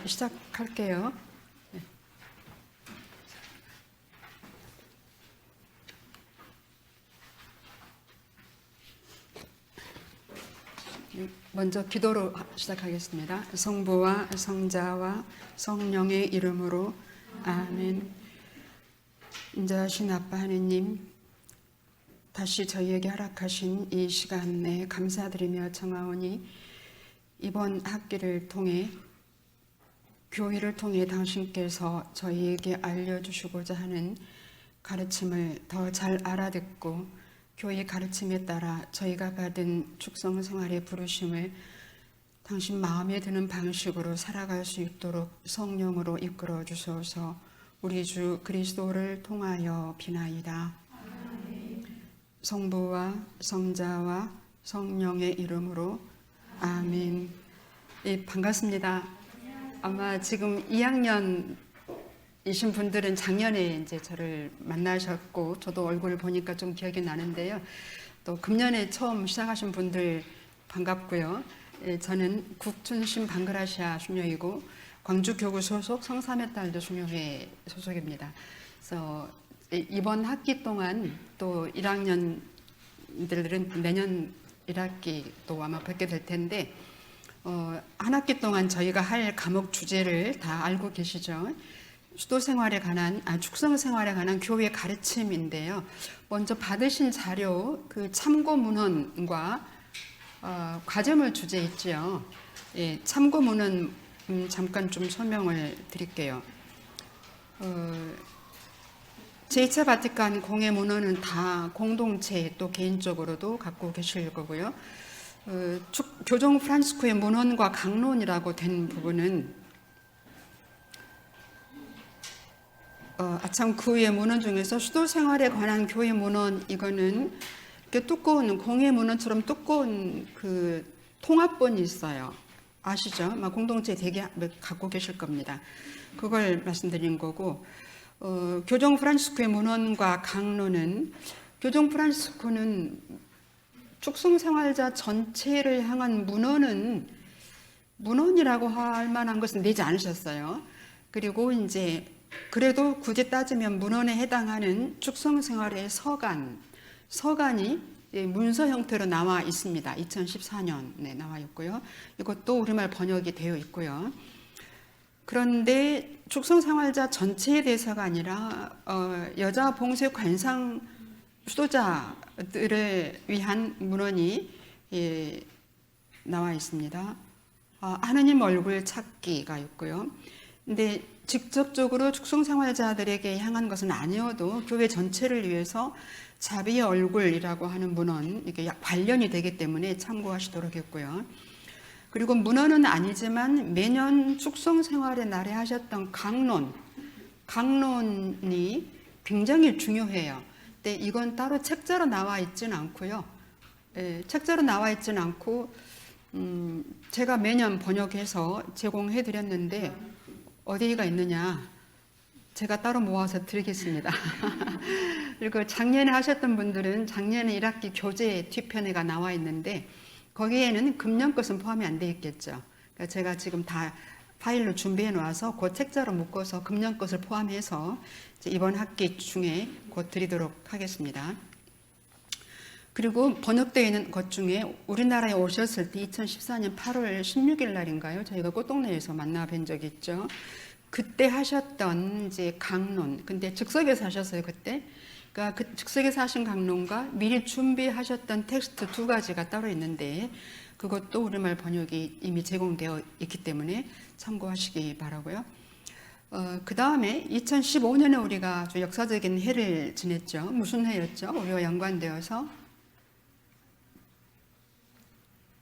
시작할게요. 먼저 기도로 시작하겠습니다. 성부와 성자와 성령의 이름으로 아멘. 인자하신 아빠 하느님, 다시 저희에게 허락하신 이 시간 내에 감사드리며 청하오니 이번 학기를 통해 교회를 통해 당신께서 저희에게 알려주시고자 하는 가르침을 더 잘 알아듣고 교회의 가르침에 따라 저희가 받은 축성 생활의 부르심을 당신 마음에 드는 방식으로 살아갈 수 있도록 성령으로 이끌어 주소서. 우리 주 그리스도를 통하여 비나이다. 성부와 성자와 성령의 이름으로 아멘. 예, 반갑습니다. 아마 지금 2학년이신 분들은 작년에 이제 저를 만나셨고 저도 얼굴을 보니까 좀 기억이 나는데요. 또 금년에 처음 시작하신 분들 반갑고요. 예, 저는 국춘신 방글아시아 수녀이고 광주교구 소속 성삼의 딸도 수녀회 소속입니다. 그래서 이번 학기 동안 또 1학년들은 내년 1학기 또 아마 뵙게 될 텐데 한 학기 동안 저희가 할 과목 주제를 다 알고 계시죠? 수도 생활에 관한, 축성 생활에 관한 교회 가르침인데요. 먼저 받으신 자료, 그 참고 문헌과 과제물 주제 있죠. 예, 참고 문헌 잠깐 좀 설명을 드릴게요. 제2차 바티칸 공예 문헌은 다 공동체 또 개인적으로도 갖고 계실 거고요. 교종 프란스코의 문헌과 강론이라고 된 부분은 아참 그 외의 문헌 중에서 수도 생활에 관한 교회 문헌, 이거는 이렇게 두꺼운 공예 문헌처럼 두꺼운 그 통합본이 있어요. 아시죠? 공동체 되게 갖고 계실 겁니다. 그걸 말씀드린 거고, 교종 프란스코의 문헌과 강론은, 교종 프란스코는 축성 생활자 전체를 향한 문헌이라고 할 만한 것은 내지 않으셨어요. 그리고 이제 그래도 굳이 따지면 문헌에 해당하는 축성 생활의 서간이 문서 형태로 나와 있습니다. 2014년에 나와 있고요. 이것도 우리말 번역이 되어 있고요. 그런데 축성 생활자 전체에 대해서가 아니라 여자 봉쇄 관상 수도자들을 위한 문헌이 나와 있습니다. 하느님 얼굴 찾기가 있고요. 근데 직접적으로 축성 생활자들에게 향한 것은 아니어도 교회 전체를 위해서 자비의 얼굴이라고 하는 문헌, 이게 관련이 되기 때문에 참고하시도록 했고요. 그리고 문헌은 아니지만 매년 축성 생활의 날에 하셨던 강론이 굉장히 중요해요. 근데 이건 따로 책자로 나와 있지는 않고요. 책자로 나와 있지는 않고 제가 매년 번역해서 제공해 드렸는데 어디가 있느냐? 제가 따로 모아서 드리겠습니다. 그리고 작년에 하셨던 분들은 작년에 1학기 교재 뒤편에가 나와 있는데 거기에는 금년 것은 포함이 안 돼 있겠죠. 그러니까 제가 지금 다 파일로 준비해 놓아서 그 책자로 묶어서 금년 것을 포함해서 이번 학기 중에 곧 드리도록 하겠습니다. 그리고 번역되어 있는 것 중에 우리나라에 오셨을 때 2014년 8월 16일 날인가요? 저희가 꽃동네에서 만나 뵌 적이 있죠. 그때 하셨던 이제 강론, 근데 즉석에서 하셨어요, 그때. 그러니까 그 즉석에서 하신 강론과 미리 준비하셨던 텍스트 두 가지가 따로 있는데 그것도 우리말 번역이 이미 제공되어 있기 때문에 참고하시기 바라고요. 그 다음에 2015년에 우리가 아주 역사적인 해를 지냈죠. 무슨 해였죠? 우리와 연관되어서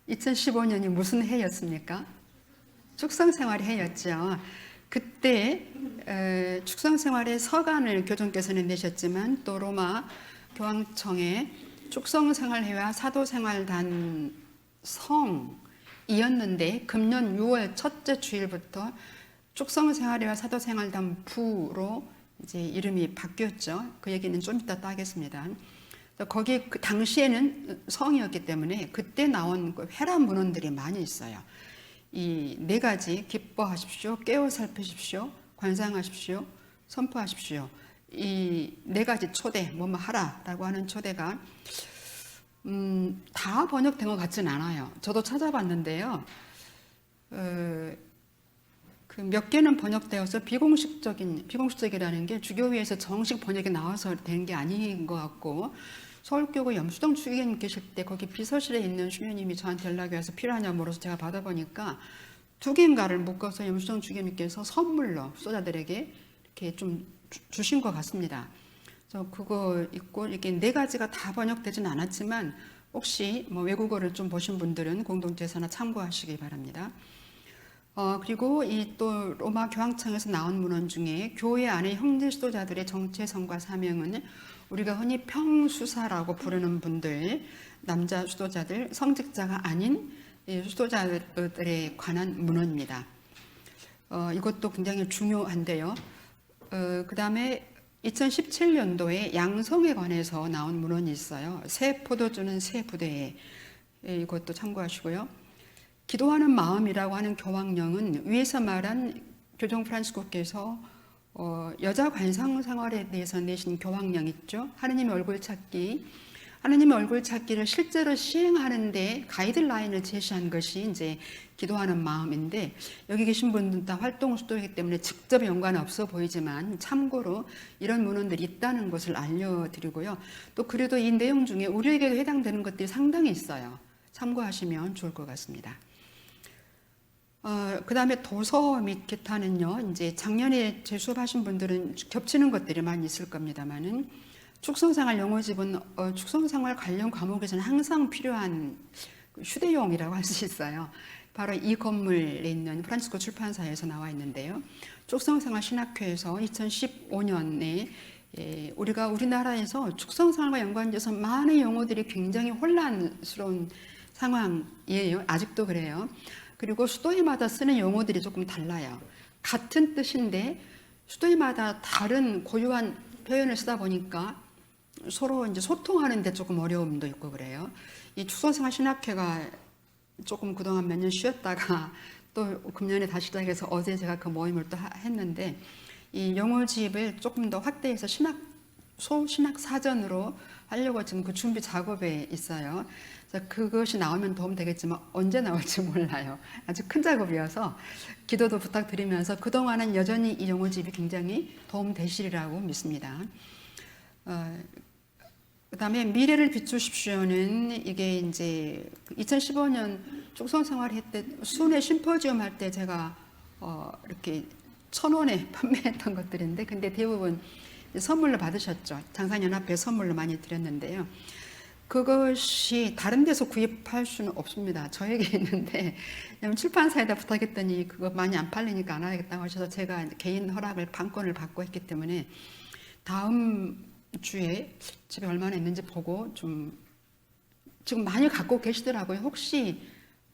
2015년이 무슨 해였습니까? 축성생활의 해였죠. 그때 축성생활의 서간을 교정께서는 내셨지만 또 로마 교황청의 축성생활회와 사도생활단 성이었는데 금년 6월 첫째 주일부터 축성생활회와 사도생활단 부로 이제 이름이 바뀌었죠. 그 얘기는 좀 이따 또 하겠습니다. 거기 그 당시에는 성이었기 때문에 그때 나온 회람 문헌들이 많이 있어요. 이 네 가지 기뻐하십시오, 깨어 살피십시오, 관상하십시오, 선포하십시오. 이 네 가지 초대, 뭐뭐 하라라고 하는 초대가 다 번역된 것 같진 않아요. 저도 찾아봤는데요. 그 몇 개는 번역되어서 비공식적이라는 게 주교위에서 정식 번역이 나와서 되는 게 아닌 것 같고, 서울교구 염수동 추기경 계실 때 거기 비서실에 있는 수녀님이 저한테 연락이 와서 필요하냐 물어서 제가 받아보니까 2개인가를 묶어서 염수동 추기경님께서 선물로 수도자들에게 이렇게 좀 주신 것 같습니다. 그래서 그거 있고, 이게 네 가지가 다 번역되진 않았지만 혹시 뭐 외국어를 좀 보신 분들은 공동체에서나 참고하시기 바랍니다. 그리고 이 또 로마 교황청에서 나온 문헌 중에 교회 안의 형제 수도자들의 정체성과 사명은 우리가 흔히 평수사라고 부르는 분들, 남자 수도자들, 성직자가 아닌 수도자들에 관한 문헌입니다. 이것도 굉장히 중요한데요. 그 다음에 2017년도에 양성에 관해서 나온 문헌이 있어요. 새 포도주는 새 부대에, 이것도 참고하시고요. 기도하는 마음이라고 하는 교황령은 위에서 말한 교종 프란치스코께서 여자 관상 생활에 대해서 내신 교황령 있죠. 하느님의 얼굴 찾기. 하느님의 얼굴 찾기를 실제로 시행하는데 가이드라인을 제시한 것이 이제 기도하는 마음인데, 여기 계신 분들은 다 활동 수도이기 때문에 직접 연관은 없어 보이지만 참고로 이런 문헌들이 있다는 것을 알려드리고요. 또 그래도 이 내용 중에 우리에게도 해당되는 것들이 상당히 있어요. 참고하시면 좋을 것 같습니다. 그 다음에 도서 및 기타는요, 이제 작년에 제 수업하신 분들은 겹치는 것들이 많이 있을 겁니다만은, 축성생활 용어집은 축성생활 관련 과목에서는 항상 필요한 휴대용이라고 할 수 있어요. 바로 이 건물에 있는 프란치스코 출판사에서 나와 있는데요. 축성생활 신학회에서 2015년에 우리가 우리나라에서 축성생활과 연관돼서 많은 용어들이 굉장히 혼란스러운 상황이에요. 아직도 그래요. 그리고 수도회마다 쓰는 용어들이 조금 달라요. 같은 뜻인데 수도회마다 다른 고유한 표현을 쓰다 보니까 서로 이제 소통하는데 조금 어려움도 있고 그래요. 이 축성생활 신학회가 조금 그동안 몇 년 쉬었다가 또 금년에 다시 시작해서 어제 제가 그 모임을 또 했는데, 이 용어집을 조금 더 확대해서 소신학 사전으로 하려고 지금 그 준비 작업에 있어요. 그래서 그것이 나오면 도움 되겠지만 언제 나올지 몰라요. 아주 큰 작업이어서 기도도 부탁드리면서 그동안은 여전히 이 용어집이 굉장히 도움 되시리라고 믿습니다. 그 다음에 미래를 비추십시오는 이게 이제 2015년 축성생활 때 순회 심포지엄 할 때 제가 이렇게 1,000원에 판매했던 것들인데, 근데 대부분 선물로 받으셨죠. 장사연합회 선물로 많이 드렸는데요. 그것이 다른 데서 구입할 수는 없습니다. 저에게 있는데, 출판사에다 부탁했더니 그거 많이 안 팔리니까 안 하겠다고 하셔서 제가 개인 허락을 판권을 받고 했기 때문에 다음 주에 집에 얼마나 있는지 보고 좀 지금 많이 갖고 계시더라고요. 혹시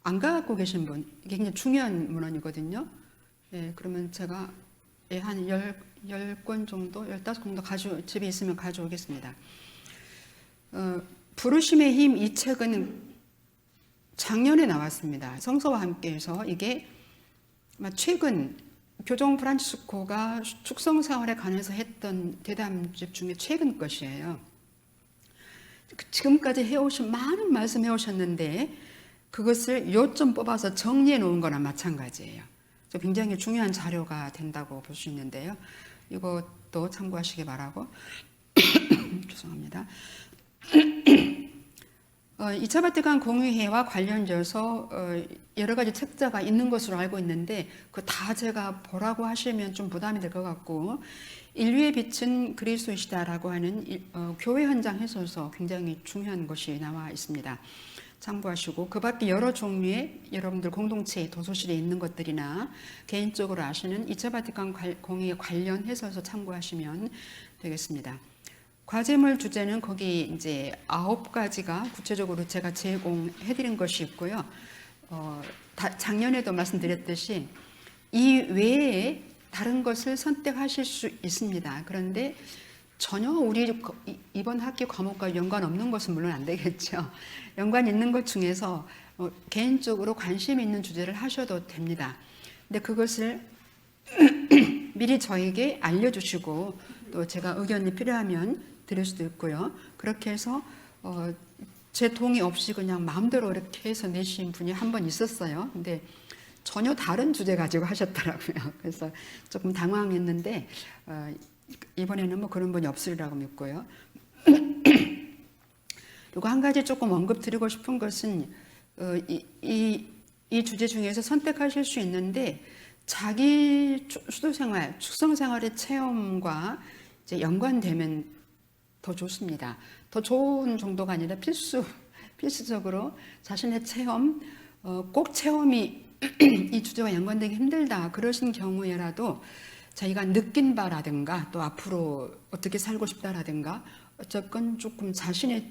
안 갖고 계신 분, 이게 굉장히 중요한 문헌이거든요. 예, 그러면 제가 한 10권 정도, 15권 정도 집에 있으면 가져오겠습니다. 부르심의 힘, 이 책은 작년에 나왔습니다. 성서와 함께해서 이게 최근 교종 프란치스코가 축성생활에 관해서 했던 대담집 중에 최근 것이에요. 지금까지 해오신 많은 말씀 해오셨는데 그것을 요점 뽑아서 정리해 놓은 거나 마찬가지예요. 굉장히 중요한 자료가 된다고 볼 수 있는데요. 이것도 참고하시기 바라고. 죄송합니다. 2차 바티칸 공의회와 관련돼서 여러 가지 책자가 있는 것으로 알고 있는데 그 다 제가 보라고 하시면 좀 부담이 될 것 같고, 인류의 빛은 그리스도이시다라고 하는 교회 현장 해설서 굉장히 중요한 것이 나와 있습니다. 참고하시고, 그 밖에 여러 종류의 여러분들 공동체 도서실에 있는 것들이나 개인적으로 아시는 2차 바티칸 공의회 관련 해설서 참고하시면 되겠습니다. 과제물 주제는 거기 이제 9가지가 구체적으로 제가 제공해드린 것이 있고요. 작년에도 말씀드렸듯이 이 외에 다른 것을 선택하실 수 있습니다. 그런데 전혀 우리 이번 학기 과목과 연관 없는 것은 물론 안 되겠죠. 연관 있는 것 중에서 개인적으로 관심 있는 주제를 하셔도 됩니다. 근데 그것을 미리 저에게 알려주시고 또 제가 의견이 필요하면 드릴 수도 있고요. 그렇게 해서 제 동의 없이 그냥 마음대로 이렇게 해서 내신 분이 한 번 있었어요. 근데 전혀 다른 주제 가지고 하셨더라고요. 그래서 조금 당황했는데 이번에는 뭐 그런 분이 없으리라고 믿고요. 그리고 한 가지 조금 언급드리고 싶은 것은 이 주제 중에서 선택하실 수 있는데 자기 수도생활, 축성생활의 체험과 이제 연관되면 더 좋습니다. 더 좋은 정도가 아니라 필수적으로 자신의 체험, 꼭 체험이 이 주제와 연관되기 힘들다 그러신 경우에라도 자기가 느낀 바라든가 또 앞으로 어떻게 살고 싶다라든가 어쨌건 조금 자신의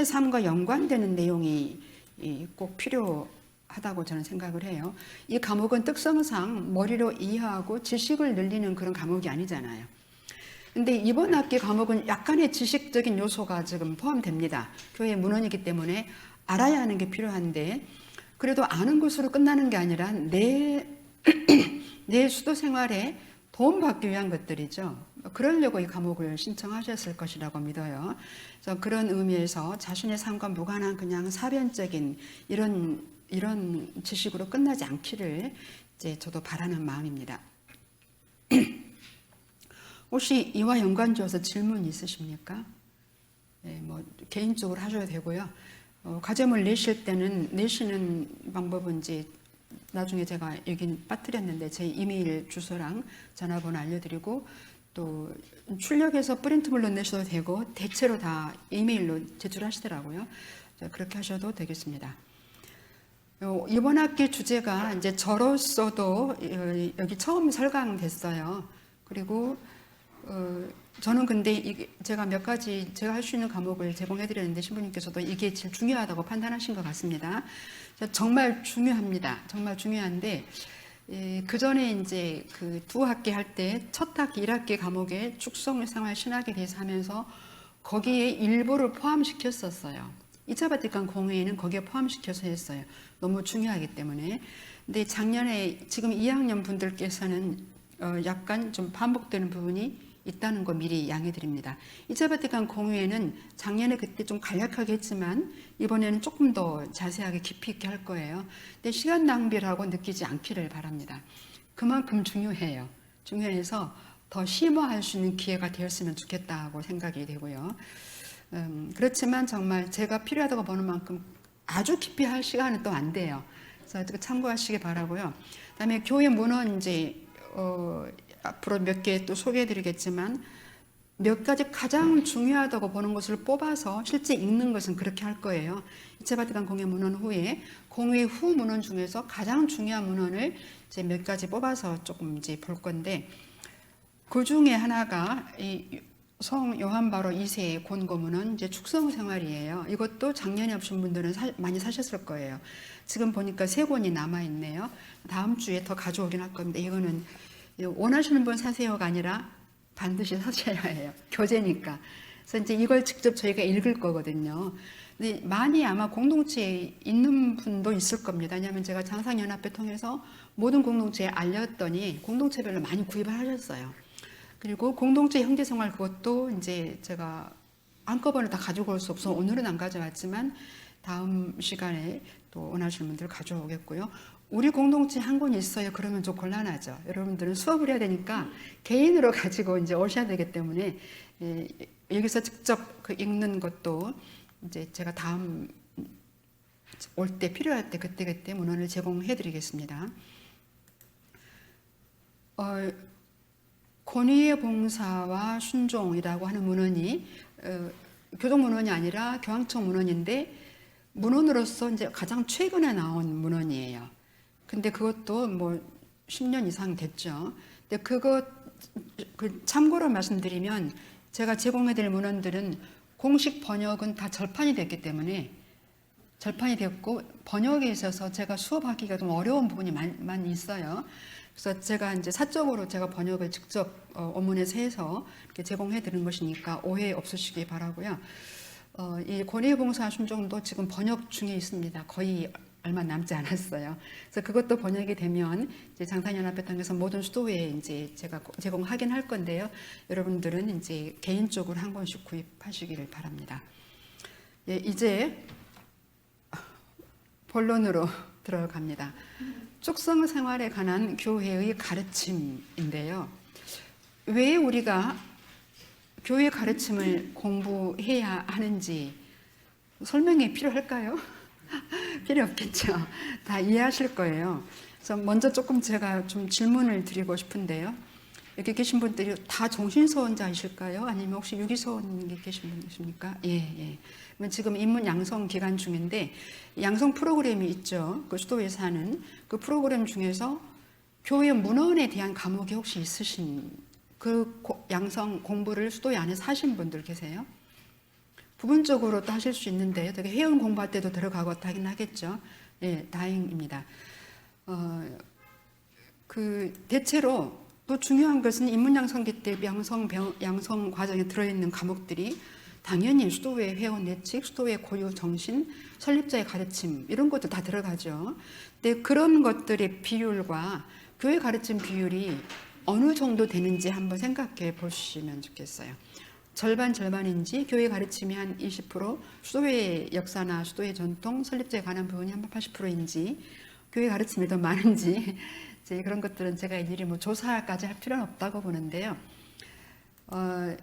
삶과 연관되는 내용이 꼭 필요하다고 저는 생각을 해요. 이 과목은 특성상 머리로 이해하고 지식을 늘리는 그런 과목이 아니잖아요. 근데 이번 학기 과목은 약간의 지식적인 요소가 지금 포함됩니다. 교회 문헌이기 때문에 알아야 하는 게 필요한데 그래도 아는 것으로 끝나는 게 아니라 내 수도 생활에 도움받기 위한 것들이죠. 그러려고 이 과목을 신청하셨을 것이라고 믿어요. 그래서 그런 의미에서 자신의 삶과 무관한 그냥 사변적인 이런 지식으로 끝나지 않기를 이제 저도 바라는 마음입니다. 혹시 이와 연관지어서 질문 있으십니까? 네, 뭐 개인적으로 하셔도 되고요. 과제물 내실 때는 내시는 방법은 이제 나중에 제가 여기 빠뜨렸는데 제 이메일 주소랑 전화번호 알려드리고 또 출력해서 프린트물로 내셔도 되고 대체로 다 이메일로 제출하시더라고요. 그렇게 하셔도 되겠습니다. 이번 학기 주제가 이제 저로서도 여기 처음 설강됐어요. 그리고 저는 근데 제가 몇 가지 제가 할 수 있는 과목을 제공해 드렸는데 신부님께서도 이게 제일 중요하다고 판단하신 것 같습니다. 정말 중요합니다. 정말 중요한데 그 전에 이제 그 두 학기 할 때 첫 학기 1학기 과목에 축성생활 신학에 대해서 하면서 거기에 일부를 포함시켰었어요. 2차 바티칸 공회에는 거기에 포함시켜서 했어요. 너무 중요하기 때문에. 근데 작년에 지금 2학년 분들께서는 약간 좀 반복되는 부분이 있다는 거 미리 양해 드립니다. 2차 바티칸 공회에는 작년에 그때 좀 간략하게 했지만 이번에는 조금 더 자세하게 깊이 있게 할 거예요. 근데 시간 낭비라고 느끼지 않기를 바랍니다. 그만큼 중요해요. 중요해서 더 심화할 수 있는 기회가 되었으면 좋겠다고 생각이 되고요. 그렇지만 정말 제가 필요하다고 보는 만큼 아주 깊이 할 시간은 또 안 돼요. 그래서 참고하시기 바라고요. 그다음에 교회 문헌 이제 앞으로 몇 개 또 소개해드리겠지만 몇 가지 가장 중요하다고 보는 것을 뽑아서 실제 읽는 것은 그렇게 할 거예요. 2차 바티칸 공회 문헌 후에 공회 후 문헌 중에서 가장 중요한 문헌을 이제 몇 가지 뽑아서 조금 이제 볼 건데 그 중에 하나가 이 성 요한 바로 2세의 권고문은 이제 축성 생활이에요. 이것도 작년에 오신 분들은 많이 사셨을 거예요. 지금 보니까 3권이 남아 있네요. 다음 주에 더 가져오긴 할 건데 이거는 원하시는 분 사세요가 아니라 반드시 사셔야 해요. 교재니까. 그래서 이제 이걸 직접 저희가 읽을 거거든요. 근데 많이 아마 공동체에 있는 분도 있을 겁니다. 왜냐하면 제가 장상연합회 통해서 모든 공동체에 알렸더니 공동체별로 많이 구입을 하셨어요. 그리고 공동체 형제생활 그것도 이제 제가 한꺼번에 다 가지고 올 수 없어서 오늘은 안 가져왔지만 다음 시간에 또 원하시는 분들 가져오겠고요. 우리 공동체 한 권이 있어요. 그러면 좀 곤란하죠. 여러분들은 수업을 해야 되니까 개인으로 가지고 이제 오셔야 되기 때문에 여기서 직접 그 읽는 것도 이제 제가 다음 올 때 필요할 때 그때 문헌을 제공해 드리겠습니다. 권위의 봉사와 순종이라고 하는 문헌이 교동 문헌이 아니라 교황청 문헌인데 문헌으로서 이제 가장 최근에 나온 문헌이에요. 근데 그것도 뭐 10년 이상 됐죠. 근데 참고로 말씀드리면 제가 제공해드릴 문헌들은 공식 번역은 다 절판이 됐기 때문에 절판이 됐고 번역에 있어서 제가 수업하기가 좀 어려운 부분이 많이 있어요. 그래서 제가 이제 사적으로 제가 번역을 직접 원문에서 해서 이렇게 제공해 드리는 것이니까 오해 없으시기 바라고요. 이 권위봉사 순종도 지금 번역 중에 있습니다. 거의 얼마 남지 않았어요. 그래서 그것도 번역이 되면 이제 장탄연합회 통해서 모든 수도에 이제 제가 제공하긴 할 건데요. 여러분들은 이제 개인적으로 한 권씩 구입하시기를 바랍니다. 예, 이제 본론으로 들어갑니다. 축성 생활에 관한 교회의 가르침인데요. 왜 우리가 교회 가르침을 공부해야 하는지 설명이 필요할까요? 필요 없겠죠. 다 이해하실 거예요. 그래서 먼저 조금 제가 좀 질문을 드리고 싶은데요. 여기 계신 분들이 다 정신서원자이실까요? 아니면 혹시 유기서원이 계신 분이십니까? 예. 지금 입문 양성 기간 중인데 양성 프로그램이 있죠. 그 수도에서 하는 그 프로그램 중에서 교회 문헌에 대한 과목이 혹시 있으신 그 양성 공부를 수도에 안에서 하신 분들 계세요? 부분적으로도 하실 수 있는데요. 되게 회원 공부할 때도 들어가고 하긴 하겠죠. 예, 다행입니다. 대체로 또 중요한 것은 입문양성기 때 양성 과정에 들어있는 과목들이 당연히 수도회 회원 예칙, 수도회 고유 정신, 설립자의 가르침 이런 것도 다 들어가죠. 근데 그런 것들의 비율과 교회 가르침 비율이 어느 정도 되는지 한번 생각해 보시면 좋겠어요. 절반인지 교회 가르침이 한 20%, 수도회 역사나 수도회 전통, 설립자에 관한 부분이 한 80%인지 교회 가르침이 더 많은지 그런 것들은 제가 일일이 조사까지 할 필요는 없다고 보는데요.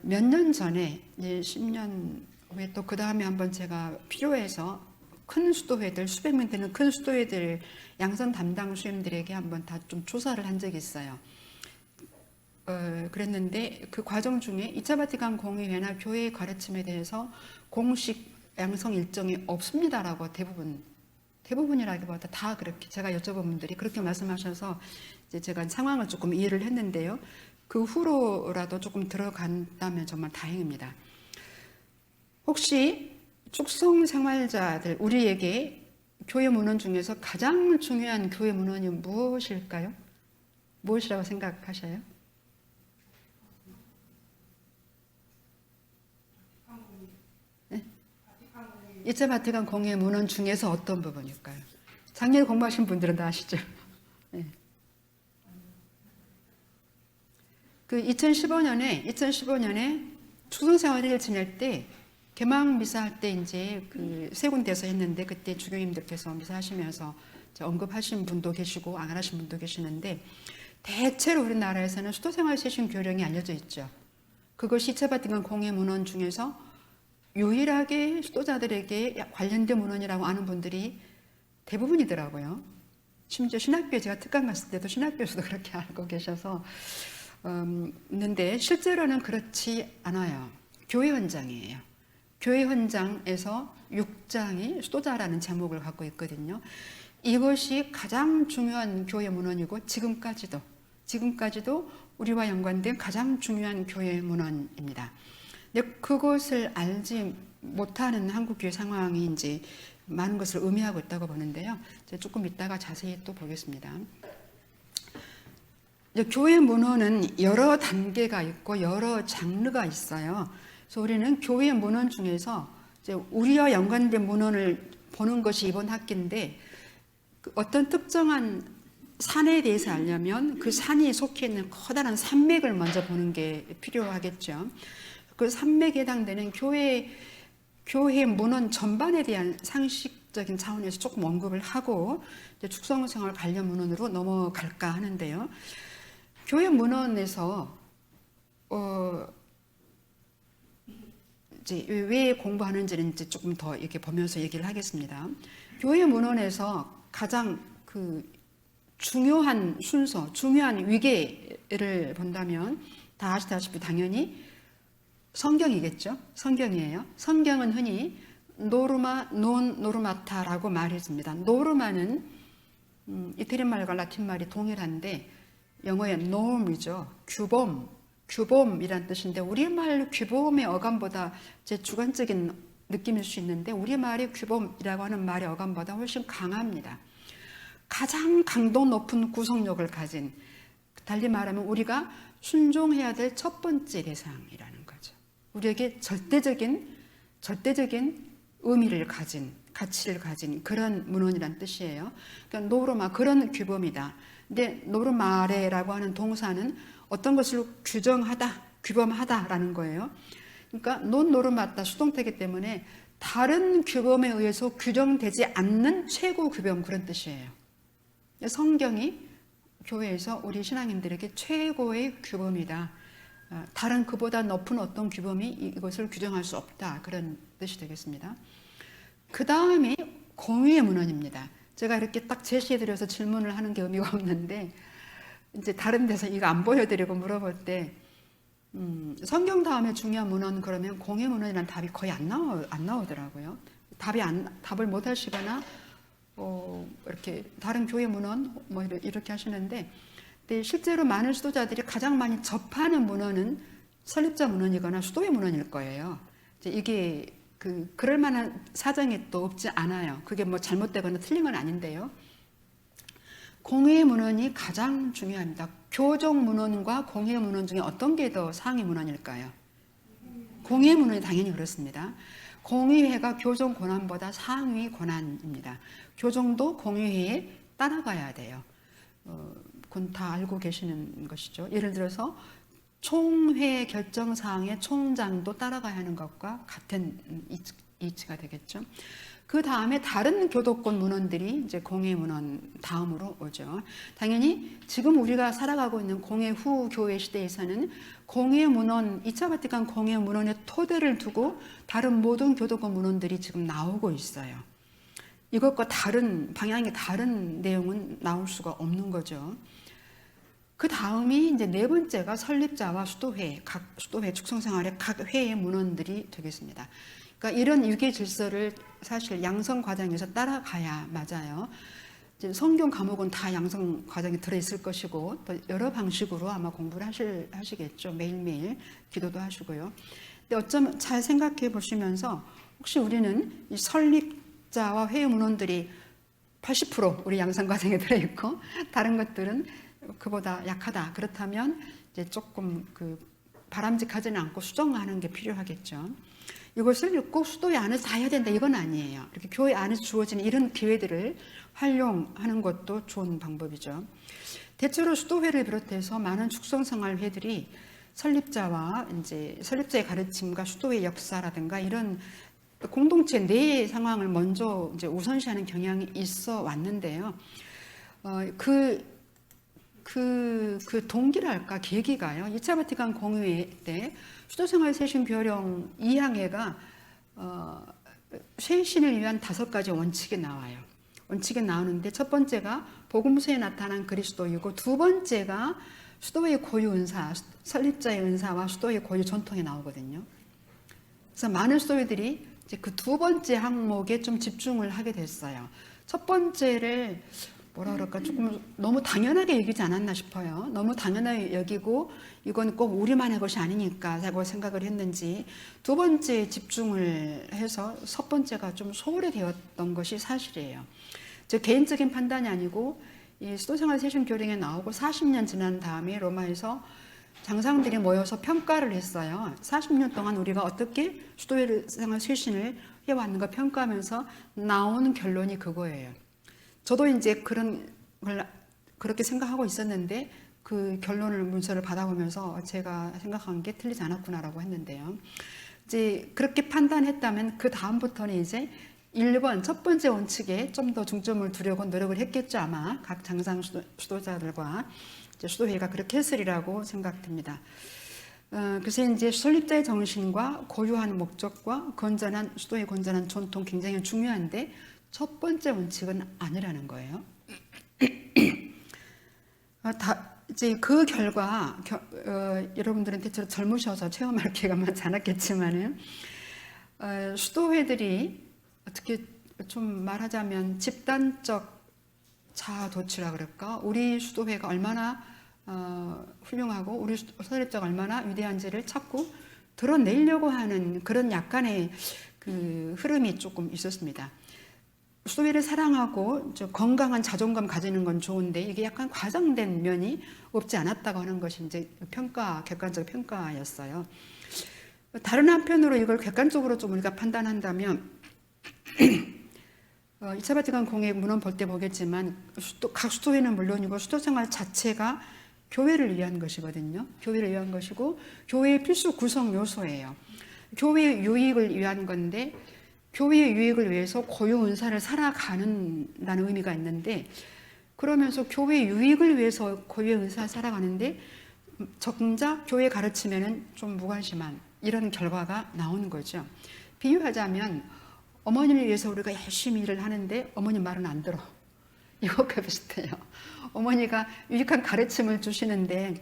몇 년 전에 이제 10년 후에 또 그 다음에 한번 제가 필요해서 큰 수도회들 수백 명 되는 큰 수도회들 양성 담당 수임들에게 한번 다 좀 조사를 한 적이 있어요. 그랬는데 그 과정 중에 2차 바티칸 공의회나 교회의 가르침에 대해서 공식 양성 일정이 없습니다라고 대부분이라기보다 다 그렇게 제가 여쭤본 분들이 그렇게 말씀하셔서 이제 제가 상황을 조금 이해를 했는데요. 그 후로라도 조금 들어간다면 정말 다행입니다. 혹시 축성 생활자들 우리에게 교회 문헌 중에서 가장 중요한 교회 문헌이 무엇일까요? 무엇이라고 생각하셔요? 네? 2차 바티칸 공의회 문헌 중에서 어떤 부분일까요? 작년에 공부하신 분들은 다 아시죠? 네. 그 2015년에 축성생활을 지낼 때 개막 미사할 때 이제 그 세 군데서 했는데 그때 주교님들께서 미사하시면서 언급하신 분도 계시고 안 하신 분도 계시는데 대체로 우리나라에서는 수도생활 세신 교령이 알려져 있죠. 그것이 2차 바티칸 공의회 문헌 중에서 유일하게 수도자들에게 관련된 문헌이라고 아는 분들이 대부분이더라고요. 심지어 신학교에 제가 특강 갔을 때도 신학교에서도 그렇게 알고 계셔서 있는데 실제로는 그렇지 않아요. 교회 헌장이에요. 교회 헌장에서 6장이 수도자라는 제목을 갖고 있거든요. 이것이 가장 중요한 교회 문헌이고 지금까지도 우리와 연관된 가장 중요한 교회 문헌입니다. 근데 그것을 알지 못하는 한국교회 상황이 이제 많은 것을 의미하고 있다고 보는데요. 조금 이따가 자세히 또 보겠습니다. 교회 문헌은 여러 단계가 있고 여러 장르가 있어요. 그래서 우리는 교회 문헌 중에서 이제 우리와 연관된 문헌을 보는 것이 이번 학기인데 어떤 특정한 산에 대해서 알려면 그 산이 속해 있는 커다란 산맥을 먼저 보는 게 필요하겠죠. 그 산맥에 해당되는 교회 문헌 전반에 대한 상식적인 차원에서 조금 언급을 하고 이제 축성생활 관련 문헌으로 넘어갈까 하는데요. 교회 문헌에서 이제 왜 공부하는지는 이제 조금 더 이렇게 보면서 얘기를 하겠습니다. 교회 문헌에서 가장 그 중요한 순서, 중요한 위계를 본다면 다 아시다시피 당연히 성경이겠죠. 성경이에요. 성경은 흔히 노르마, 논 노르마타라고 말했습니다. 노르마는 이태리 말과 라틴 말이 동일한데 영어의 norm이죠. 규범이란 뜻인데 우리말 규범의 어감보다 제 주관적인 느낌일 수 있는데 우리말의 규범이라고 하는 말의 어감보다 훨씬 강합니다. 가장 강도 높은 구속력을 가진, 달리 말하면 우리가 순종해야 될 첫 번째 대상이라는 거죠. 우리에게 절대적인 절대적인 의미를 가진, 가치를 가진 그런 문헌이란 뜻이에요. 그러니까 노르마, 그런 규범이다. 근데 노르마레라고 하는 동사는 어떤 것을 규정하다, 규범하다라는 거예요. 그러니까 논 노르마다 수동태이기 때문에 다른 규범에 의해서 규정되지 않는 최고 규범, 그런 뜻이에요. 성경이 교회에서 우리 신앙인들에게 최고의 규범이다. 다른 그보다 높은 어떤 규범이 이것을 규정할 수 없다. 그런 뜻이 되겠습니다. 그 다음이 공의의 문헌입니다. 제가 이렇게 딱 제시해드려서 질문을 하는 게 의미가 없는데, 이제 다른 데서 이거 안 보여드리고 물어볼 때, 성경 다음에 중요한 문헌 그러면 공의 문헌이라는 답이 거의 안 나오더라고요. 답을 못 하시거나, 이렇게 다른 교회 문헌 뭐 이렇게 하시는데, 근데 실제로 많은 수도자들이 가장 많이 접하는 문헌은 설립자 문헌이거나 수도의 문헌일 거예요. 이게 그럴 만한 사정이 또 없지 않아요. 그게 뭐 잘못되거나 틀린 건 아닌데요. 공의 문헌이 가장 중요합니다. 교종 문헌과 공의 문헌 중에 어떤 게 더 상위 문헌일까요? 공의 문헌이 당연히 그렇습니다. 공의회가 교종 권한보다 상위 권한입니다. 교종도 공의회에 따라가야 돼요. 그건 다 알고 계시는 것이죠. 예를 들어서 총회 결정사항의 총장도 따라가야 하는 것과 같은 이치가 되겠죠. 그 다음에 다른 교도권 문헌들이 이제 공의 문헌 다음으로 오죠. 당연히 지금 우리가 살아가고 있는 공의 후 교회 시대에서는 공의 문헌, 2차 바티칸 공의 문헌의 토대를 두고 다른 모든 교도권 문헌들이 지금 나오고 있어요. 이것과 다른 방향이 다른 내용은 나올 수가 없는 거죠. 그 다음이 이제 네 번째가 설립자와 수도회, 각 수도회 축성생활의 각 회의 문헌들이 되겠습니다. 그러니까 이런 유계 질서를 사실 양성 과정에서 따라가야 맞아요. 이제 성경 과목은 다 양성 과정에 들어있을 것이고 또 여러 방식으로 아마 공부를 하시겠죠. 매일매일 기도도 하시고요. 근데 어쩌면 잘 생각해 보시면서 혹시 우리는 이 설립자와 회의 문헌들이 80% 우리 양성 과정에 들어있고 다른 것들은 그보다 약하다. 그렇다면 이제 조금 바람직하지는 않고 수정하는 게 필요하겠죠. 이것을 꼭 수도회 안에서 다 해야 된다 이건 아니에요. 이렇게 교회 안에서 주어지는 이런 기회들을 활용하는 것도 좋은 방법이죠. 대체로 수도회를 비롯해서 많은 축성생활회들이 설립자와 이제 설립자의 가르침과 수도회 역사라든가 이런 공동체 내의 상황을 먼저 이제 우선시하는 경향이 있어 왔는데요. 그 동기랄까 계기가요. 2차 바티칸 공의회 때 수도생활 세신 교령 2항회가 쇄신을 위한 5가지 원칙이 나와요. 원칙이 나오는데 첫 번째가 복음서에 나타난 그리스도이고 두 번째가 수도의 고유 은사, 설립자의 은사와 수도의 고유 전통에 나오거든요. 그래서 많은 수도회들이 이제 그 두 번째 항목에 좀 집중을 하게 됐어요. 첫 번째를 뭐라 그럴까 조금 너무 당연하게 여기지 않았나 싶어요. 너무 당연하게 여기고 이건 꼭 우리만의 것이 아니니까 라고 생각을 했는지 두 번째에 집중을 해서 첫 번째가 좀 소홀히 되었던 것이 사실이에요. 제 개인적인 판단이 아니고 이 수도생활 세신 교령에 나오고 40년 지난 다음에 로마에서 장상들이 모여서 평가를 했어요. 40년 동안 우리가 어떻게 수도생활 쇄신을 해왔는가 평가하면서 나오는 결론이 그거예요. 저도 이제 그런 걸 그렇게 생각하고 있었는데 그 결론을 문서를 받아보면서 제가 생각한 게 틀리지 않았구나라고 했는데요. 이제 그렇게 판단했다면 그 다음부터는 이제 1번 첫 번째 원칙에 좀 더 중점을 두려고 노력을 했겠죠. 아마 각 장상 수도자들과 이제 수도회가 그렇게 했으리라고 생각됩니다. 그래서 이제 설립자의 정신과 고유한 목적과 건전한 수도의 건전한 전통 굉장히 중요한데 첫 번째 원칙은 아니라는 거예요. 이제 그 결과 여러분들은 대체로 젊으셔서 체험할 기회가 많지 않았겠지만은 수도회들이 어떻게 좀 말하자면 집단적 자아도취라 그럴까? 우리 수도회가 얼마나 훌륭하고 우리 설립자가 얼마나 위대한지를 자꾸 드러내려고 하는 그런 약간의 그 흐름이 조금 있었습니다. 수도회를 사랑하고 건강한 자존감 가지는 건 좋은데 이게 약간 과장된 면이 없지 않았다고 하는 것이 이제 객관적 평가였어요. 다른 한편으로 이걸 객관적으로 좀 우리가 판단한다면 2차 바티칸 공회 문헌 볼 때 보겠지만 각 수도회는 물론이고 수도 생활 자체가 교회를 위한 것이거든요. 교회를 위한 것이고 교회의 필수 구성 요소예요. 교회의 유익을 위한 건데 교회의 유익을 위해서 고유 은사를 살아가는다는 의미가 있는데 그러면서 교회의 유익을 위해서 고유 은사를 살아가는데 정작 교회 가르침에는 좀 무관심한 이런 결과가 나오는 거죠. 비유하자면 어머니를 위해서 우리가 열심히 일을 하는데 어머니 말은 안 들어. 이것과 비슷해요. 어머니가 유익한 가르침을 주시는데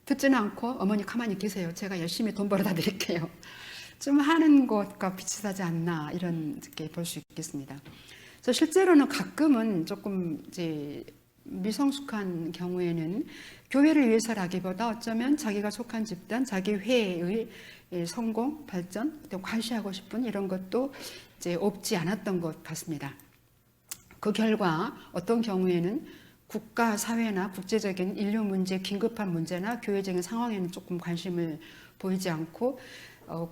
듣지는 않고 어머니 가만히 계세요. 제가 열심히 돈 벌어다 드릴게요. 좀 하는 것과 비슷하지 않나 이렇게 볼 수 있겠습니다. 그래서 실제로는 가끔은 조금 이제 미성숙한 경우에는 교회를 위해서라기보다 어쩌면 자기가 속한 집단, 자기 회의 성공, 발전, 과시하고 싶은 이런 것도 이제 없지 않았던 것 같습니다. 그 결과 어떤 경우에는 국가, 사회나 국제적인 인류 문제, 긴급한 문제나 교회적인 상황에는 조금 관심을 보이지 않고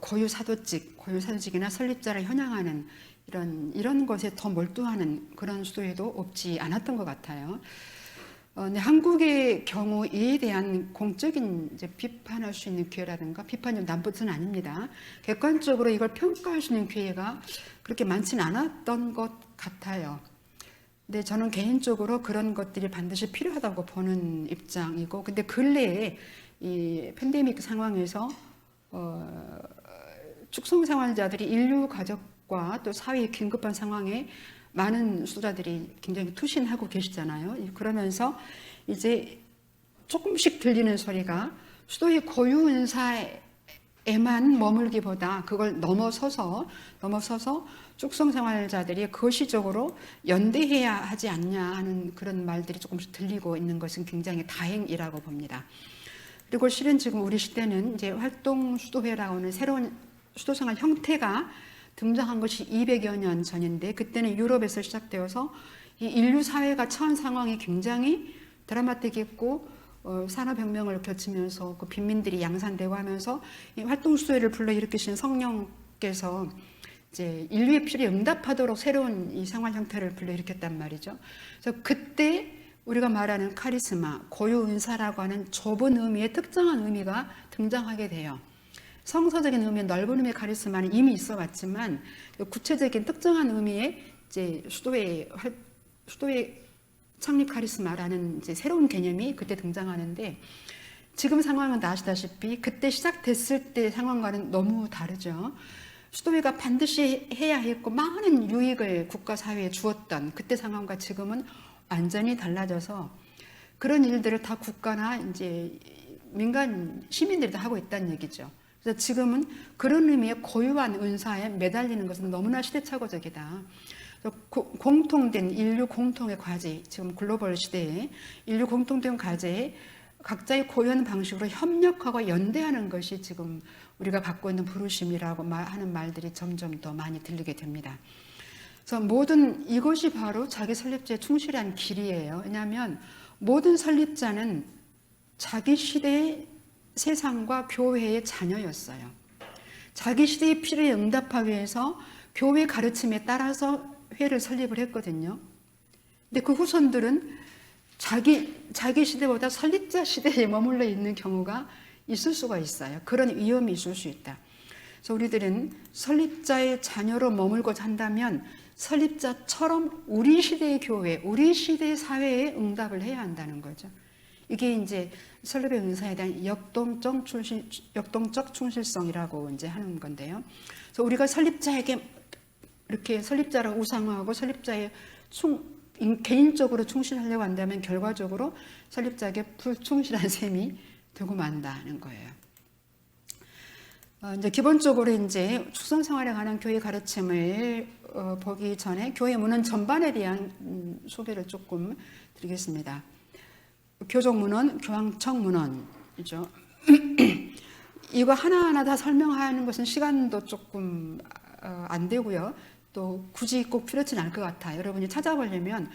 고유 사도직이나 설립자를 현양하는 이런 것에 더 몰두하는 그런 수도에도 없지 않았던 것 같아요. 근데 한국의 경우 이에 대한 공적인 이제 비판할 수 있는 기회라든가 비판이 남부터는 아닙니다. 객관적으로 이걸 평가할 수 있는 기회가 그렇게 많지는 않았던 것 같아요. 근데 저는 개인적으로 그런 것들이 반드시 필요하다고 보는 입장이고, 근데 근래에 이 팬데믹 상황에서 축성 생활자들이 인류 가족과 또 사회의 긴급한 상황에 많은 수도자들이 굉장히 투신하고 계시잖아요. 그러면서 이제 조금씩 들리는 소리가 수도의 고유 은사에만 머물기보다 그걸 넘어서서 축성 생활자들이 거시적으로 연대해야 하지 않냐 하는 그런 말들이 조금씩 들리고 있는 것은 굉장히 다행이라고 봅니다. 그리고 실은 지금 우리 시대는 이제 활동 수도회라고 하는 새로운 수도생활 형태가 등장한 것이 200여 년 전인데 그때는 유럽에서 시작되어서 이 인류 사회가 처한 상황이 굉장히 드라마틱했고 산업혁명을 거치면서 그 빈민들이 양산되고 하면서 이 활동 수도회를 불러일으키신 성령께서 이제 인류의 필요에 응답하도록 새로운 이 생활 형태를 불러일으켰단 말이죠. 그래서 그때 우리가 말하는 카리스마, 고유 은사라고 하는 좁은 의미의 특정한 의미가 등장하게 돼요. 성서적인 의미의 넓은 의미의 카리스마는 이미 있어 왔지만 구체적인 특정한 의미의 이제 수도의 창립 카리스마라는 이제 새로운 개념이 그때 등장하는데 지금 상황은 아시다시피 그때 시작됐을 때 상황과는 너무 다르죠. 수도회가 반드시 해야 했고 많은 유익을 국가 사회에 주었던 그때 상황과 지금은 완전히 달라져서 그런 일들을 다 국가나 이제 민간 시민들이 다 하고 있다는 얘기죠. 그래서 지금은 그런 의미의 고유한 은사에 매달리는 것은 너무나 시대착오적이다. 공통된 인류 공통의 과제, 지금 글로벌 시대에 인류 공통된 과제에 각자의 고유한 방식으로 협력하고 연대하는 것이 지금 우리가 갖고 있는 부르심이라고 하는 말들이 점점 더 많이 들리게 됩니다. 그래서 모든 이것이 바로 자기 설립자의 충실한 길이에요. 왜냐하면 모든 설립자는 자기 시대의 세상과 교회의 자녀였어요. 자기 시대의 필요에 응답하기 위해서 교회 가르침에 따라서 회를 설립을 했거든요. 근데 그 후손들은 자기 시대보다 설립자 시대에 머물러 있는 경우가 있을 수가 있어요. 그런 위험이 있을 수 있다. 그래서 우리들은 설립자의 자녀로 머물고자 한다면 설립자처럼 우리 시대의 교회, 우리 시대의 사회에 응답을 해야 한다는 거죠. 이게 이제 설립의 은사에 대한 역동적 충실성이라고 이제 하는 건데요. 그래서 우리가 설립자에게 이렇게 설립자를 우상화하고 설립자의 개인적으로 충실하려고 한다면 결과적으로 설립자에게 불충실한 셈이 되고 만다는 거예요. 이제 기본적으로 이제 축성 생활에 관한 교회 가르침을 보기 전에 교회 문헌 전반에 대한 소개를 조금 드리겠습니다. 교족 문헌, 교황청 문헌이죠. 이거 하나하나 다 설명하는 것은 시간도 조금 안 되고요. 또 굳이 꼭 필요치는 않을 것 같아요. 여러분이 찾아보려면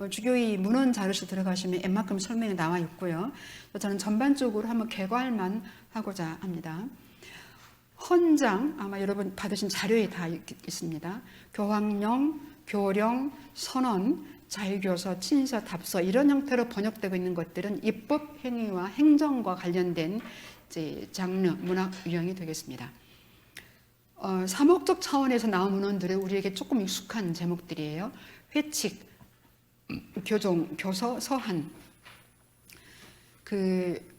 주교의 문헌 자료실 들어가시면 웬만큼 설명이 나와 있고요. 저는 전반적으로 한번 개괄만 하고자 합니다. 헌장, 아마 여러분 받으신 자료에 다 있습니다. 교황령, 교령, 선언, 자유교서, 친서, 답서 이런 형태로 번역되고 있는 것들은 입법 행위와 행정과 관련된 이제 장르, 문학 유형이 되겠습니다. 사목적 차원에서 나온 문헌들은 우리에게 조금 익숙한 제목들이에요. 회칙, 교종, 교서, 서한.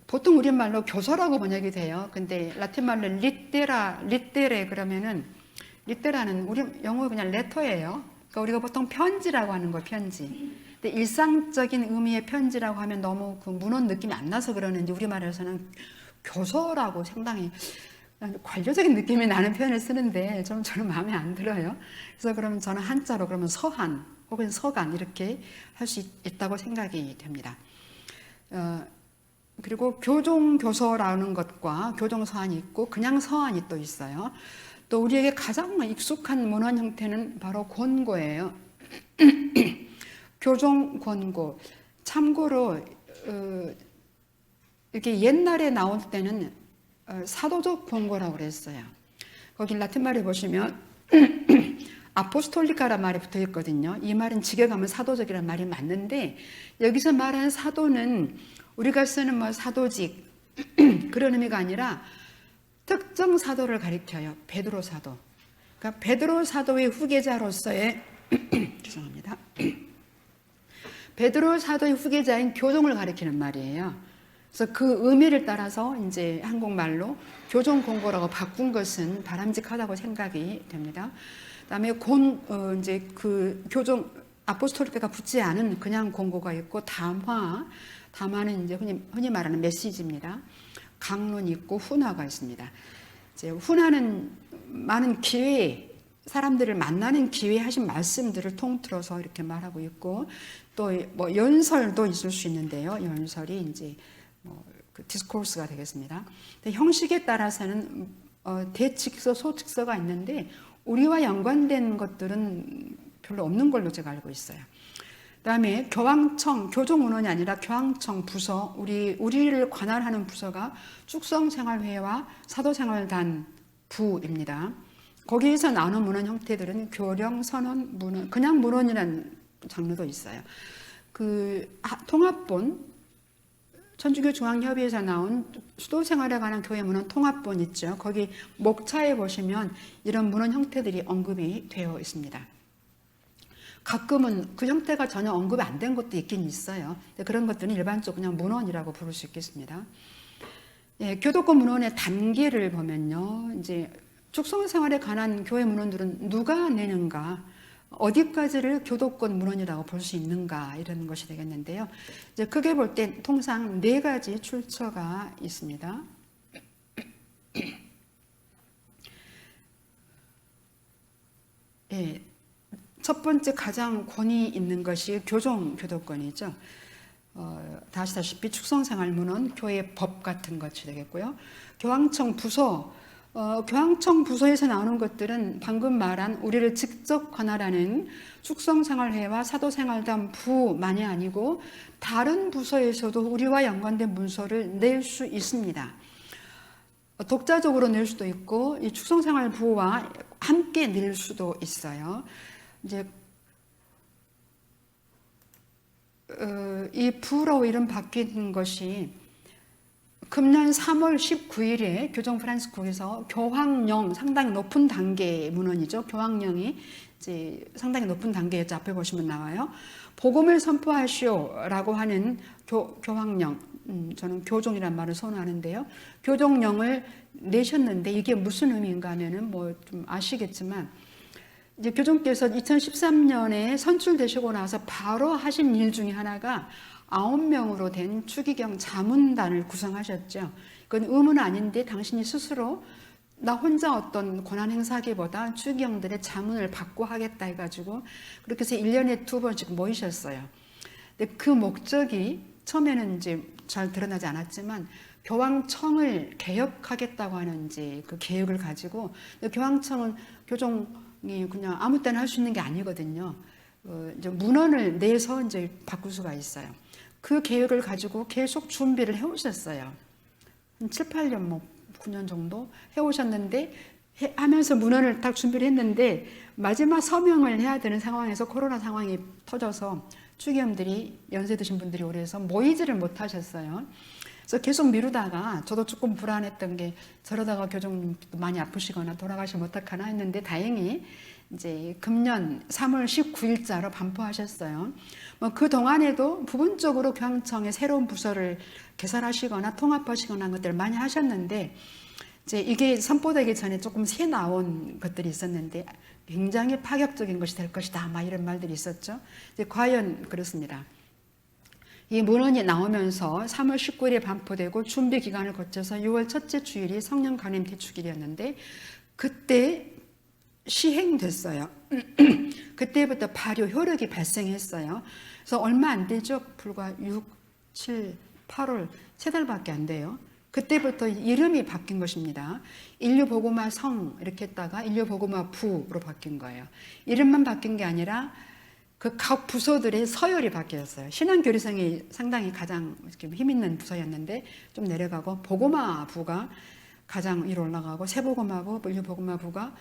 보통 우리말로 교서라고 번역이 돼요. 근데 라틴말로 리테레 그러면은 리테라는 우리 영어 그냥 레터예요. 그러니까 우리가 보통 편지라고 하는 거예요. 편지. 근데 일상적인 의미의 편지라고 하면 너무 그 문헌 느낌이 안 나서 그러는지 우리말에서는 교서라고 상당히 관료적인 느낌이 나는 표현을 쓰는데 저는 마음에 안 들어요. 그래서 그러면 저는 한자로 그러면 서한 혹은 서간 이렇게 할 수 있다고 생각이 됩니다. 그리고 교종교서라는 것과 교종서한이 있고 그냥 서한이 또 있어요. 또 우리에게 가장 익숙한 문헌 형태는 바로 권고예요. 교종권고. 참고로 이렇게 옛날에 나올 때는 사도적 권고라고 그랬어요. 거기 라틴말에 보시면 아포스톨리카라는 말이 붙어 있거든요. 이 말은 직역하면 사도적이라는 말이 맞는데 여기서 말하는 사도는 우리가 쓰는 뭐 사도직 그런 의미가 아니라 특정 사도를 가리켜요. 베드로 사도. 그러니까 베드로 사도의 후계자로서의 죄송합니다. 베드로 사도의 후계자인 교종을 가리키는 말이에요. 그래서 그 의미를 따라서 이제 한국말로 교종 권고라고 바꾼 것은 바람직하다고 생각이 됩니다. 그다음에 이제 그 교종 아포스톨리카가 붙지 않은 그냥 권고가 있고 담화는 이제 흔히 말하는 메시지입니다. 강론이 있고 훈화가 있습니다. 이제 훈화는 많은 기회, 사람들을 만나는 기회에 하신 말씀들을 통틀어서 이렇게 말하고 있고 또 뭐 연설도 있을 수 있는데요. 연설이 이제 그 디스코스가 되겠습니다. 근데 형식에 따라서는 대칙서, 소칙서가 있는데 우리와 연관된 것들은 별로 없는 걸로 제가 알고 있어요. 그다음에 교황청, 교종문헌이 아니라 교황청 부서, 우리를 관할하는 부서가 축성생활회와 사도생활단 부입니다. 거기에서 나오는 문헌 형태들은 교령, 선언, 문헌, 그냥 문헌이라는 장르도 있어요. 통합본, 천주교 중앙협의회에서 나온 수도생활에 관한 교회 문헌 통합본 있죠. 거기 목차에 보시면 이런 문헌 형태들이 언급이 되어 있습니다. 가끔은 그 형태가 전혀 언급이 안 된 것도 있긴 있어요. 근데 그런 것들은 일반적으로 그냥 문헌이라고 부를 수 있겠습니다. 예, 교도권 문헌의 단계를 보면요. 이제 축성생활에 관한 교회 문헌들은 누가 내는가, 어디까지를 교도권 문헌이라고 볼 수 있는가 이런 것이 되겠는데요. 이제 크게 볼 때 통상 4가지 출처가 있습니다. 예, 첫 번째 가장 권위 있는 것이 교도권이죠. 다 아시다시피 축성생활 문헌, 교회 법 같은 것이 되겠고요. 교황청 부서, 교황청 부서에서 나오는 것들은 방금 말한 우리를 직접 관할하는 축성생활회와 사도생활단 부만이 아니고 다른 부서에서도 우리와 연관된 문서를 낼 수 있습니다. 독자적으로 낼 수도 있고 이 축성생활부와 함께 낼 수도 있어요. 이제 이 부로 이름 바뀐 것이 금년 3월 19일에 교정 프란스국에서 교황령 상당히 높은 단계의 문헌이죠. 교황령이 이제 상당히 높은 단계였죠. 앞에 보시면 나와요. 복음을 선포하시오라고 하는 교황령, 저는 교종이란 말을 선호하는데요. 교종령을 내셨는데 이게 무슨 의미인가 하면은 뭐 좀 아시겠지만 이제 교종께서 2013년에 선출되시고 나서 바로 하신 일 중에 하나가 9명으로 된 추기경 자문단을 구성하셨죠. 그건 의무는 아닌데 당신이 스스로 나 혼자 어떤 권한 행사하기보다 추기경들의 자문을 받고 하겠다 해가지고 그렇게 해서 1년에 2번씩 모이셨어요. 근데 그 목적이 처음에는 이제 잘 드러나지 않았지만 교황청을 개혁하겠다고 하는 이제 그 계획을 가지고 교황청은 교종이 그냥 아무 때나 할 수 있는 게 아니거든요. 이제 문헌을 내서 이제 바꿀 수가 있어요. 그 계획을 가지고 계속 준비를 해오셨어요. 한 7, 8년 9년 정도 해오셨는데 하면서 문헌을 딱 준비를 했는데 마지막 서명을 해야 되는 상황에서 코로나 상황이 터져서 추기염들이 연세 드신 분들이 오래서 모이지를 못하셨어요. 그래서 계속 미루다가 저도 조금 불안했던 게 저러다가 교종님도 많이 아프시거나 돌아가시면 어떡하나 했는데 다행히 이제 금년 3월 19일자로 반포하셨어요. 뭐 그 동안에도 부분적으로 교황청의 새로운 부서를 개설하시거나 통합하시거나 하는 것들을 많이 하셨는데 이제 이게 선포되기 전에 조금 새 나온 것들이 있었는데 굉장히 파격적인 것이 될 것이다. 막 이런 말들이 있었죠. 이제 과연 그렇습니다. 이 문헌이 나오면서 3월 19일에 반포되고 준비 기간을 거쳐서 6월 첫째 주일이 성령 간임 대축일이었는데 그때 시행됐어요. 그때부터 발효 효력이 발생했어요. 그래서 얼마 안 되죠. 불과 6, 7, 8월 세 달밖에 안 돼요. 그때부터 이름이 바뀐 것입니다. 인류보고마 성 이렇게 했다가 인류보고마 부로 바뀐 거예요. 이름만 바뀐 게 아니라 그 각 부서들의 서열이 바뀌었어요. 신앙교리성이 상당히 가장 힘 있는 부서였는데 좀 내려가고 보고마 부가 가장 위로 올라가고 세보고마부, 인류보고마부가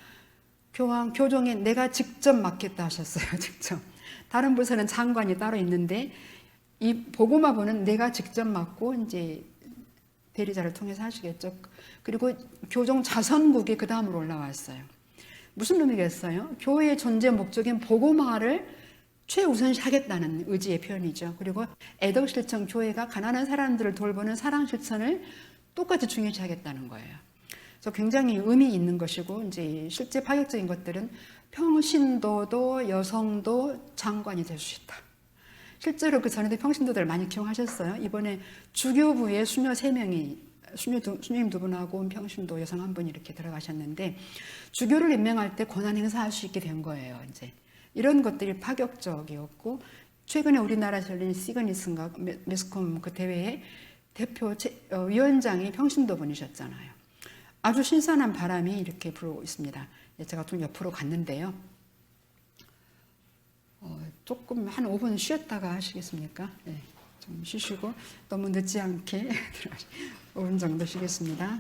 교황 교종에 내가 직접 맡겠다 하셨어요. 직접. 다른 부서는 장관이 따로 있는데 이 보고마부는 내가 직접 맡고 이제 대리자를 통해서 하시겠죠. 그리고 교종 자선국이 그 다음으로 올라왔어요. 무슨 의미겠어요? 교회의 존재 목적인 보고마를 최우선시 하겠다는 의지의 표현이죠. 그리고 애덕실천 교회가 가난한 사람들을 돌보는 사랑실천을 똑같이 중요시 하겠다는 거예요. 그래서 굉장히 의미 있는 것이고 이제 실제 파격적인 것들은 평신도도 여성도 장관이 될 수 있다. 실제로 그 전에도 평신도들 많이 기용하셨어요. 이번에 주교부에 수녀 3명이 수녀님 2분하고 평신도 여성 1분 이렇게 들어가셨는데 주교를 임명할 때 권한 행사할 수 있게 된 거예요. 이제 이런 것들이 파격적이었고 최근에 우리나라에서 열린 시그니스인가 매스컴 그 대회에 대표 위원장이 평신도 분이셨잖아요. 아주 신선한 바람이 이렇게 불고 있습니다. 제가 좀 옆으로 갔는데요. 조금 한 5분 쉬었다가 하시겠습니까? 네, 좀 쉬시고 너무 늦지 않게 5분 정도 쉬겠습니다.